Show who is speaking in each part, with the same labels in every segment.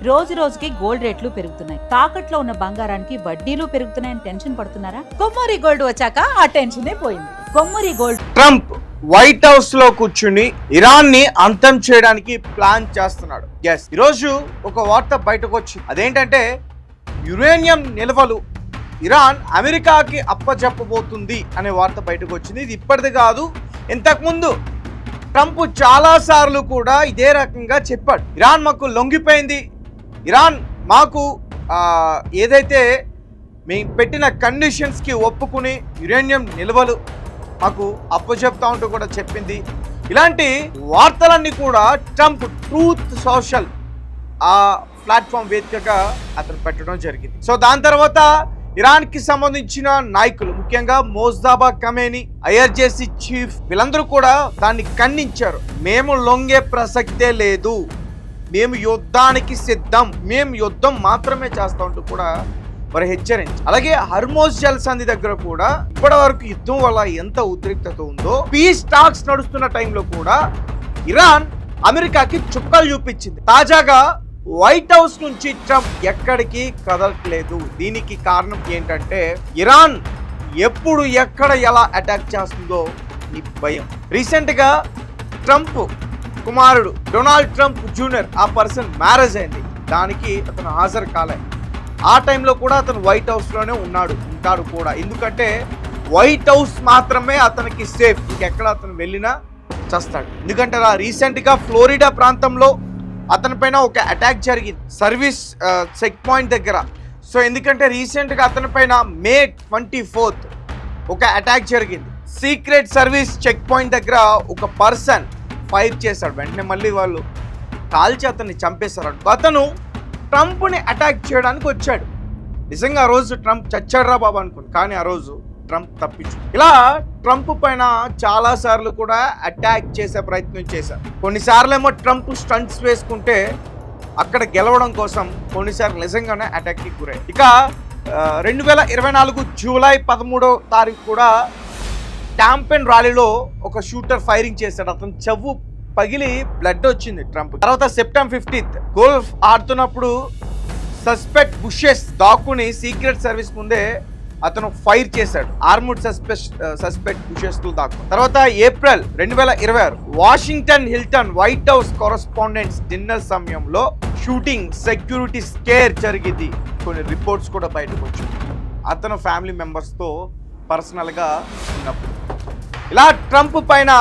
Speaker 1: రోజు రోజుకి గోల్డ్ రేట్లు పెరుగుతున్నాయి. తాకట్లో ఉన్న బంగారానికి వడ్డీలు పెరుగుతున్నాయని టెన్షన్ పడుతున్నారా? కొమ్మూరి గోల్డ్ వచ్చాక ఆ టెన్షనే పోయింది. Kommuri gold.
Speaker 2: Trump white house లో కూర్చుని ఇరాన్ ని అంతం చేయడానికి ప్లాన్ చేస్తున్నాడు. ఎస్, ఈరోజు ఒక వార్త బయటకు వచ్చింది. అదేంటంటే యురేనియం నిల్వలు ఇరాన్ అమెరికాకి అప్పచెప్పబోతుంది అనే వార్త బయటకు వచ్చింది. ఇది ఇప్పటిది కాదు, ఇంతకుముందు ట్రంప్ చాలా సార్లు కూడా ఇదే రకంగా చెప్పాడు. ఇరాన్ మాకు లొంగిపోయింది, ఇరాన్ మాకు ఏదైతే మేము పెట్టిన కండిషన్స్కి ఒప్పుకుని యురేనియం నిల్వలు మాకు అప్పచెప్తా ఉంటూ కూడా చెప్పింది. ఇలాంటి వార్తలన్నీ కూడా ట్రంప్ ట్రూత్ సోషల్ ఆ ప్లాట్ఫామ్ వేదికగా అతను పెట్టడం జరిగింది. సో దాని తర్వాత ఇరాన్కి సంబంధించిన నాయకులు, ముఖ్యంగా మోజ్దాబా ఖమేని, ఐఆర్జేసీ చీఫ్, వీళ్ళందరూ కూడా దాన్ని ఖండించారు. మేము లొంగే ప్రసక్తే లేదు, మేము యుద్ధానికి సిద్ధం, మేము యుద్ధం మాత్రమే చేస్తా ఉంటూ కూడా మరి హెచ్చరించారు. అలాగే హర్మోజ్ జల్ సంధి దగ్గర కూడా ఇప్పటి వరకు యుద్ధం వల్ల ఎంత ఉద్రిక్తత ఉందో, పీస్ టాక్స్ నడుస్తున్న టైంలో కూడా ఇరాన్ అమెరికాకి చుక్కలు చూపించింది. తాజాగా వైట్ హౌస్ నుంచి ట్రంప్ ఎక్కడికి కదలట్లేదు. దీనికి కారణం ఏంటంటే ఇరాన్ ఎప్పుడు ఎక్కడ ఎలా అటాక్ చేస్తుందో ఈ భయం. రీసెంట్ గా ట్రంప్ కుమారుడు డొనాల్డ్ ట్రంప్ జూనియర్ ఆ పర్సన్ మ్యారేజ్ అయింది. దానికి అతను హాజరు కాలేదు. ఆ టైంలో కూడా అతను వైట్ హౌస్ లోనే ఉంటాడు కూడా. ఎందుకంటే వైట్ హౌస్ మాత్రమే అతనికి సేఫ్, ఇంకెక్కడ అతను వెళ్ళినా చేస్తాడు. ఎందుకంటే రీసెంట్ గా ఫ్లోరిడా ప్రాంతంలో అతని పైన ఒక అటాక్ జరిగింది సర్వీస్ చెక్ పాయింట్ దగ్గర. సో ఎందుకంటే రీసెంట్గా అతని పైన May 24 ఒక అటాక్ జరిగింది. సీక్రెట్ సర్వీస్ చెక్ పాయింట్ దగ్గర ఒక పర్సన్ ఫైర్ చేశాడు. వెంటనే మళ్ళీ వాళ్ళు కాల్చి అతన్ని చంపేశారు. అతను ట్రంప్ని అటాక్ చేయడానికి వచ్చాడు. నిజంగా ఆ రోజు ట్రంప్ చచ్చాడురా బాబు అనుకున్నాను, కానీ ఆ రోజు ట్రంప్ తప్పించు. ఇలా ట్రంప్ పైన చాలా సార్లు కూడా అటాక్ చేసే ప్రయత్నం చేశారు. కొన్నిసార్లు ఏమో ట్రంప్ స్టంట్స్ వేసుకుంటే అక్కడ గెలవడం కోసం, కొన్నిసార్లు నిజంగానే అటాక్కి గురయ్యాయి. ఇక 2024 జూలై 13వ తారీఖు కూడా టాంపెన్ ర్యాలీలో ఒక షూటర్ ఫైరింగ్ చేశాడు. అతను చెవు పగిలి బ్లడ్ వచ్చింది ట్రంప్. తర్వాత సెప్టెంబర్ 15 గోల్ఫ్ ఆడుతున్నప్పుడు సస్పెక్ట్ బుషెస్ దాక్కుని సీక్రెట్ సర్వీస్ ముందే అతను ఫైర్ చేశాడు. ఆర్మూడ్ సస్పెక్ట్ బుషెస్ తో దాక్కుని. తర్వాత April 2026 Washington Hilton white house correspondents dinner సమయంలో షూటింగ్ సెక్యూరిటీ స్కేర్ జరిగింది. కొన్ని రిపోర్ట్స్ కూడా బయటకు వచ్చాయి అతను ఫ్యామిలీ మెంబర్స్ తో పర్సనల్ గా ఉన్నప్పుడు. ఇలా ట్రంప్ పైన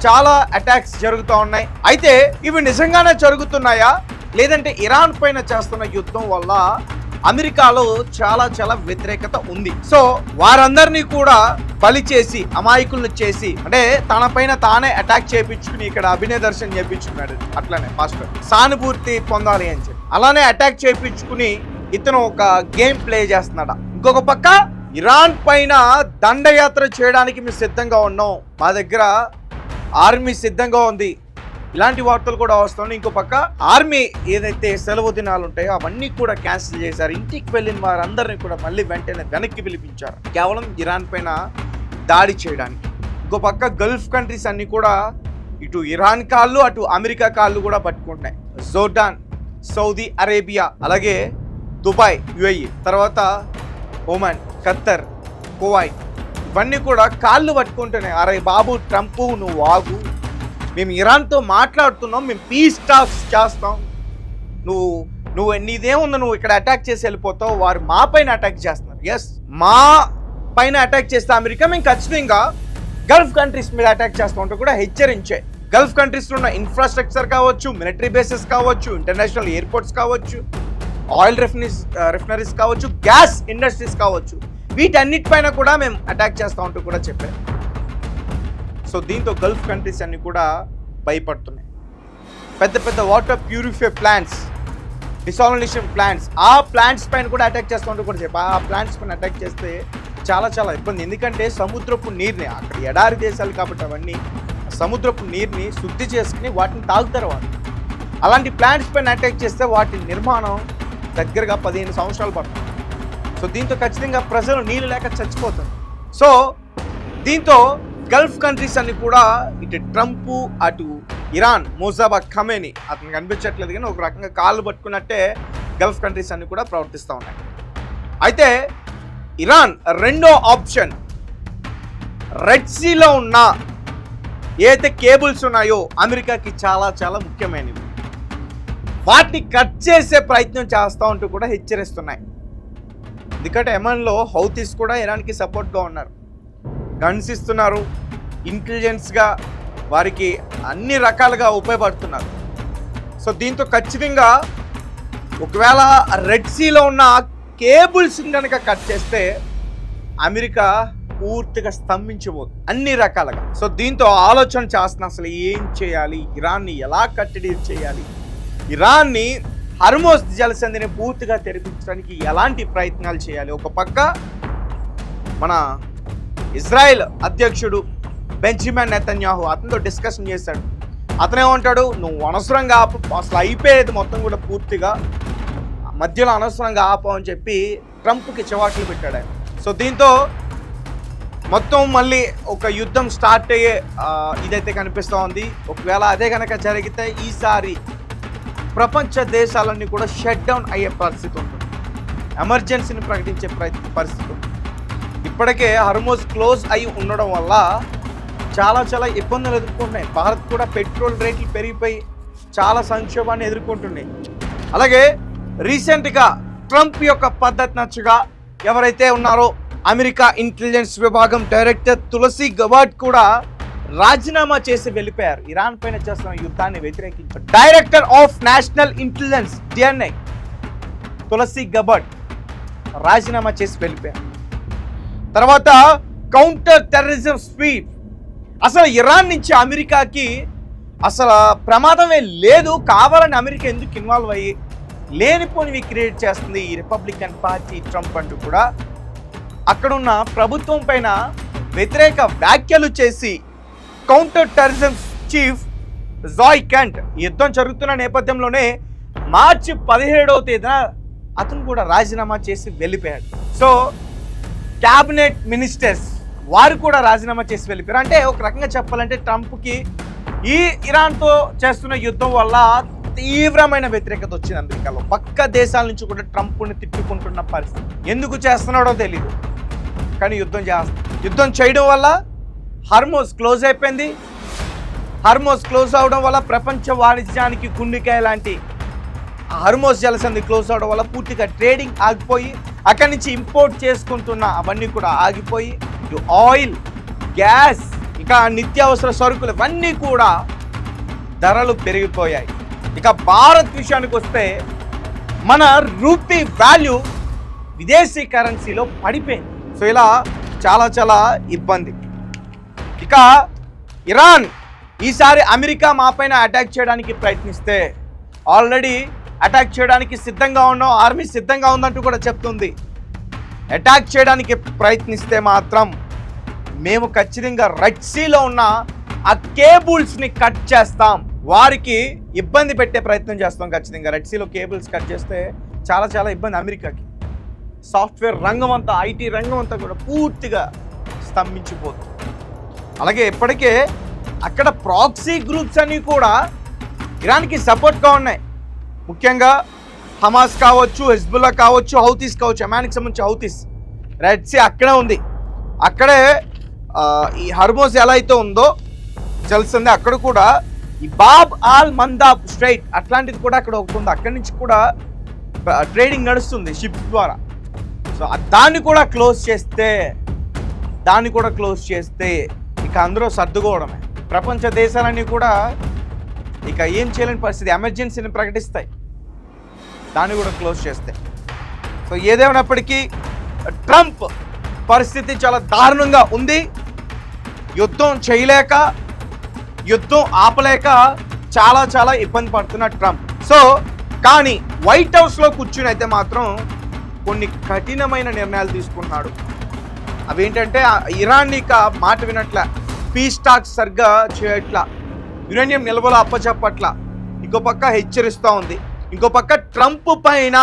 Speaker 2: చాలా అటాక్స్ జరుగుతూ ఉన్నాయి. అయితే ఇవి నిజంగానే జరుగుతున్నాయా, లేదంటే ఇరాన్ పైన చేస్తున్న యుద్ధం వల్ల అమెరికాలో చాలా వ్యతిరేకత ఉంది. సో వారందరినీ కూడా బలి చేసి, అమాయకులను చేసి, అంటే తన పైన తానే అటాక్ చేయించుకుని ఇక్కడ అభినయ దర్శనం చేయించుకున్నాడు. అట్లానే మాస్టర్ సానుభూతి పొందాలి అని చెప్పి అలానే అటాక్ చేయించుకుని ఇతను ఒక గేమ్ ప్లే చేస్తున్నాడు. ఇంకొక పక్క ఇరాన్ పైన దండయాత్ర చేయడానికి మేము సిద్ధంగా ఉన్నాం, మా దగ్గర ఆర్మీ సిద్ధంగా ఉంది, ఇలాంటి వార్తలు కూడా వస్తున్నాయి. ఇంకో పక్క ఆర్మీ ఏదైతే సెలవు దినాలు ఉంటాయో అవన్నీ కూడా క్యాన్సిల్ చేశారు. ఇంటికి వెళ్ళిన వారందరినీ కూడా మళ్ళీ వెంటనే వెనక్కి పిలిపించారు, కేవలం ఇరాన్ పైన దాడి చేయడానికి. ఇంకో పక్క గల్ఫ్ కంట్రీస్ అన్ని కూడా ఇటు ఇరాన్ కాళ్ళు అటు అమెరికా కాళ్ళు కూడా పట్టుకుంటున్నాయి. జోర్డాన్, సౌదీ అరేబియా, అలాగే దుబాయ్, UAE, తర్వాత ఒమన్, ఖత్తర్, కువైట్, ఇవన్నీ కూడా కాళ్ళు పట్టుకుంటున్నాయి. అరే బాబు ట్రంప్ నువ్వు ఆగు, మేము ఇరాన్తో మాట్లాడుతున్నాం, మేము పీస్ టాక్స్ చేస్తాం, నువ్వు నీదేముంది, నువ్వు ఇక్కడ అటాక్ చేసి వెళ్ళిపోతావు, వారు మా పైన అటాక్ చేస్తున్నారు. ఎస్, మా పైన అటాక్ చేస్తే అమెరికా మేము ఖచ్చితంగా గల్ఫ్ కంట్రీస్ మీద అటాక్ చేస్తూ ఉంటే కూడా హెచ్చరించాయి. గల్ఫ్ కంట్రీస్లో ఉన్న ఇన్ఫ్రాస్ట్రక్చర్ కావచ్చు, మిలిటరీ బేసెస్ కావచ్చు, ఇంటర్నేషనల్ ఎయిర్పోర్ట్స్ కావచ్చు, ఆయిల్ రిఫైనరీస్ కావచ్చు, గ్యాస్ ఇండస్ట్రీస్ కావచ్చు, వీటన్నిటిపైన కూడా మేము అటాక్ చేస్తూ ఉంటూ కూడా చెప్పారు. సో దీంతో గల్ఫ్ కంట్రీస్ అన్ని కూడా భయపడుతున్నాయి. పెద్ద water purify plants, desalination plants, ఆ ప్లాంట్స్ పైన కూడా అటాక్ చేస్తూ కూడా చెప్పి ఆ ప్లాంట్స్ పైన అటాక్ చేస్తే చాలా ఇబ్బంది. ఎందుకంటే సముద్రపు నీరుని, అక్కడ ఎడారి దేశాలు కాబట్టి అవన్నీ సముద్రపు నీరుని శుద్ధి చేసుకుని వాటిని తాగుతారు వాళ్ళు. అలాంటి ప్లాంట్స్ పైన అటాక్ చేస్తే వాటి నిర్మాణం దగ్గరగా 15 సంవత్సరాలు పడుతుంది. సో దీంతో ఖచ్చితంగా ప్రజలు నీళ్ళు లేక చచ్చిపోతారు. సో దీంతో గల్ఫ్ కంట్రీస్ అన్ని కూడా ఇటు ట్రంప్ అటు ఇరాన్ మోజాబా ఖమేని అతనికి కనిపించట్లేదు కానీ ఒక రకంగా కాళ్ళు పట్టుకున్నట్టే గల్ఫ్ కంట్రీస్ అన్ని కూడా ప్రవర్తిస్తూ ఉన్నాయి. అయితే ఇరాన్ రెండో ఆప్షన్ రెడ్ సీలో ఉన్న ఏదైతే కేబుల్స్ ఉన్నాయో అమెరికాకి చాలా చాలా ముఖ్యమైనవి, వాటిని కట్ చేసే ప్రయత్నం చేస్తూ ఉంటూ కూడా హెచ్చరిస్తున్నాయి. ఎందుకంటే యెమెన్లో హౌతీస్ కూడా ఇరాన్కి సపోర్ట్గా ఉన్నారు, గన్స్ ఇస్తున్నారు, ఇంటెలిజెన్స్గా వారికి అన్ని రకాలుగా ఉపయోగపడుతున్నారు. సో దీంతో ఖచ్చితంగా ఒకవేళ రెడ్ సీలో ఉన్న కేబుల్స్ని కనుక కట్ చేస్తే అమెరికా పూర్తిగా స్తంభించబోతుంది అన్ని రకాలుగా. సో దీంతో ఆలోచన చేస్తున్నా అసలు ఏం చేయాలి, ఇరాన్ని ఎలా కట్టడి చేయాలి, ఇరాన్ని హర్మోజ్ జలసంధిని పూర్తిగా తెరిపించడానికి ఎలాంటి ప్రయత్నాలు చేయాలి. ఒక పక్క మన ఇజ్రాయెల్ అధ్యక్షుడు బెంజమిన్ నెతన్యాహు అతనితో డిస్కషన్ చేశాడు. అతనేమంటాడు, నువ్వు అనవసరంగా ఆపు, అసలు అయిపోయేది మొత్తం కూడా పూర్తిగా మధ్యలో అనవసరంగా ఆపు అని చెప్పి ట్రంప్కి చివాట్లు పెట్టాడు ఆయన. సో దీంతో మొత్తం మళ్ళీ ఒక యుద్ధం స్టార్ట్ అయ్యే ఇదైతే కనిపిస్తూ ఉంది. ఒకవేళ అదే కనుక జరిగితే ఈసారి ప్రపంచ దేశాలన్నీ కూడా షట్ డౌన్ అయ్యే పరిస్థితి ఉంటుంది, ఎమర్జెన్సీని ప్రకటించే పరిస్థితి ఉంటుంది. ఇప్పటికే హర్మోజ్ క్లోజ్ అయి ఉండడం వల్ల చాలా చాలా ఇబ్బందులు ఎదుర్కొంటున్నాయి. భారత్ కూడా పెట్రోల్ రేట్లు పెరిగిపోయి చాలా సంక్షోభాన్ని ఎదుర్కొంటున్నాయి. అలాగే రీసెంట్గా ట్రంప్ యొక్క పద్ధతి నచ్చగా ఎవరైతే ఉన్నారో అమెరికా ఇంటెలిజెన్స్ విభాగం డైరెక్టర్ తులసి గబార్డ్ కూడా రాజీనామా చేసి వెళ్ళిపోయారు. ఇరాన్ పైన చేస్తున్న యుద్ధాన్ని వ్యతిరేకించారు. Director of national intelligence DNI Tulsi Gabbard రాజీనామా చేసి వెళ్ళిపోయారు. తర్వాత కౌంటర్ టెర్రరిజం స్పీడ్, అసలు ఇరాన్ నుంచి అమెరికాకి అసలు ప్రమాదమే లేదు, కావాలని అమెరికా ఎందుకు ఇన్వాల్వ్ అయ్యి లేనిపోనివి క్రియేట్ చేస్తుంది ఈ రిపబ్లికన్ పార్టీ ట్రంప్ అంటూ కూడా అక్కడున్న ప్రభుత్వం పైన వ్యతిరేక వ్యాఖ్యలు చేసి counter terrorism chief Joy Kent యుద్ధం జరుగుతున్న నేపథ్యంలోనే మార్చి 17వ తేదీన అతను కూడా రాజీనామా చేసి వెళ్ళిపోయాడు. సో క్యాబినెట్ మినిస్టర్స్ వారు కూడా రాజీనామా చేసి వెళ్ళిపోయారు. అంటే ఒక రకంగా చెప్పాలంటే ట్రంప్కి ఈ ఇరాన్తో చేస్తున్న యుద్ధం వల్ల తీవ్రమైన వ్యతిరేకత వచ్చింది అమెరికాలో. పక్క దేశాల నుంచి కూడా ట్రంప్ని తిట్టుకుంటున్న పరిస్థితి. ఎందుకు చేస్తున్నాడో తెలీదు, కానీ యుద్ధం చేయడం వల్ల హర్మోజ్ క్లోజ్ అయిపోయింది. హర్మోజ్ క్లోజ్ అవడం వల్ల ప్రపంచ వాణిజ్యానికి గుండెకాయ లాంటి హర్మోజ్ జలసంధి క్లోజ్ అవడం వల్ల పూర్తిగా ట్రేడింగ్ ఆగిపోయి అక్కడి నుంచి ఇంపోర్ట్ చేసుకుంటున్న అవన్నీ కూడా ఆగిపోయి ఆయిల్, గ్యాస్, ఇక నిత్యావసర సరుకులు ఇవన్నీ కూడా ధరలు పెరిగిపోయాయి. ఇక భారత్ విషయానికి వస్తే మన రూపీ వాల్యూ విదేశీ కరెన్సీలో పడిపోయింది. సో ఇలా చాలా చాలా ఇబ్బంది. ఇక ఇరాన్ ఈసారి అమెరికా మా పైన అటాక్ చేయడానికి ప్రయత్నిస్తే ఆల్రెడీ అటాక్ చేయడానికి సిద్ధంగా ఉన్నాం, ఆర్మీ సిద్ధంగా ఉందంటూ కూడా చెప్తుంది. అటాక్ చేయడానికి ప్రయత్నిస్తే మాత్రం మేము ఖచ్చితంగా రెడ్ సీలో ఉన్న ఆ కేబుల్స్ని కట్ చేస్తాం, వారికి ఇబ్బంది పెట్టే ప్రయత్నం చేస్తాం. ఖచ్చితంగా రెడ్ సీలో కేబుల్స్ కట్ చేస్తే చాలా చాలా ఇబ్బంది అమెరికాకి. సాఫ్ట్వేర్ రంగం అంతా, ఐటీ రంగం అంతా కూడా పూర్తిగా స్తంభించిపోతుంది. అలాగే ఇప్పటికే అక్కడ ప్రాక్సీ గ్రూప్స్ అన్నీ కూడా ఇరాన్కి సపోర్ట్గా ఉన్నాయి. ముఖ్యంగా హమాస్ కావచ్చు, హెజ్బుల్లా కావచ్చు, హౌతీస్ కావచ్చు, యెమెన్కి సంబంధించి హౌతీస్ రెడ్ సీ అక్కడే ఉంది. అక్కడే ఈ హర్మోజ్ ఎలా అయితే ఉందో జలసంధి అక్కడ కూడా ఈ బాబ్ ఆల్ మందాబ్ స్ట్రైట్ అట్లాంటిది కూడా అక్కడ ఒకటి ఉంది. అక్కడి నుంచి కూడా ట్రేడింగ్ నడుస్తుంది షిప్స్ ద్వారా. సో దాన్ని కూడా క్లోజ్ చేస్తే ఇక అందరూ సర్దుకోవడమే. ప్రపంచ దేశాలన్నీ కూడా ఇక ఏం చేయలేని పరిస్థితి, ఎమర్జెన్సీని ప్రకటిస్తాయి దాన్ని కూడా క్లోజ్ చేస్తే. సో ఏదేమైనప్పటికీ ట్రంప్ పరిస్థితి చాలా దారుణంగా ఉంది. యుద్ధం చేయలేక, యుద్ధం ఆపలేక చాలా చాలా ఇబ్బంది పడుతున్న ట్రంప్. సో కానీ వైట్ హౌస్లో కూర్చుని అయితే మాత్రం కొన్ని కఠినమైన నిర్ణయాలు తీసుకున్నాడు. అవేంటంటే ఇరాన్ని ఇక మాట వినట్ల, పీస్ టాక్స్ సరిగ్గా చేయట్లా, యురేనియం నిల్వలు అప్పచెప్పట్ల, ఇంకో పక్క హెచ్చరిస్తూ ఉంది, ఇంకో పక్క ట్రంప్ పైన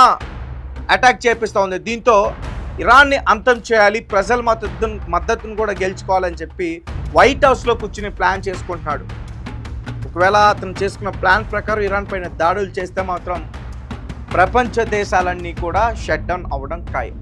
Speaker 2: అటాక్ చేపిస్తూ ఉంది. దీంతో ఇరాన్ని అంతం చేయాలి, ప్రజల మద్దతును కూడా గెలుచుకోవాలని చెప్పి వైట్ హౌస్లో కూర్చుని ప్లాన్ చేసుకుంటున్నాడు. ఒకవేళ అతను చేసుకున్న ప్లాన్ ప్రకారం ఇరాన్ పైన దాడులు చేస్తే మాత్రం ప్రపంచ దేశాలన్నీ కూడా షట్ డౌన్ అవ్వడం ఖాయం.